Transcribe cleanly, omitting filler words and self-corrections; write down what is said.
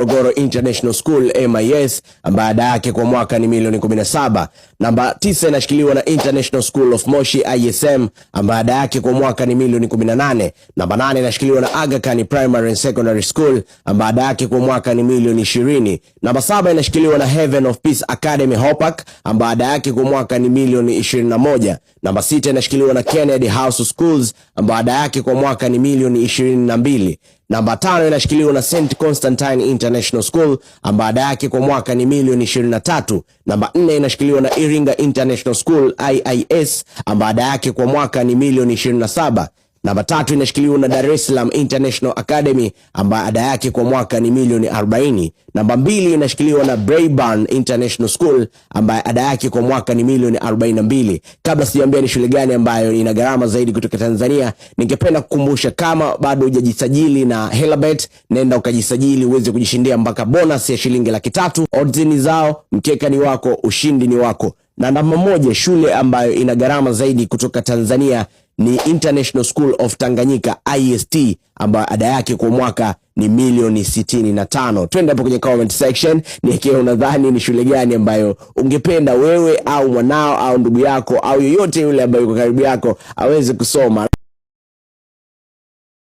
Morogoro International School MIS ambayo ada yake kwa mwaka ni milioni 17. Namba 9 inashikiliwa na International School of Moshi ISM ambayo ada yake kwa mwaka ni milioni 18. Namba 8 inashikiliwa na Aga Khan Primary and Secondary School ambayo ada yake kwa mwaka ni milioni 20. Namba 7 inashikiliwa na Heaven of Peace Academy Hopak ambayo ada yake kwa mwaka ni milioni 21. Namba 6 inashikiliwa na Kennedy House Schools ambayo ada yake kwa mwaka ni milioni 22. Namba 5 inashikiliwa na St. Constantine International School ambayo ada yake kwa mwaka ni milioni 23. Namba 4 inashikiliwa na Iringa International School IIS ambayo ada yake kwa mwaka ni milioni 27. Namba 3 inashikiliwa na Dar es Salaam International Academy ambayo ada yake kwa mwaka ni milioni 40. Namba 2 inashikiliwa na Braeburn International School ambayo ada yake kwa mwaka ni milioni 42. Kabla sijaambia ni shule gani ambayo ina gharama zaidi kutoka Tanzania, ningependa kukumbusha kama bado hujajisajili na Helabet, nenda ukajisajili uweze kujishindia mpaka bonus ya shilingi 300,000. Odds ni zao, mkeka ni wako, ushindi ni wako. Na namba 1 shule ambayo ina gharama zaidi kutoka Tanzania ni International School of Tanganyika IST ambayo ada yake kwa mwaka ni milioni 65. Twende hapo kwenye comment section niwekee unadhani ni shule gani ambayo ungependa wewe au mwanao au ndugu yako au yoyote yule ambaye yuko karibu yako aweze kusoma.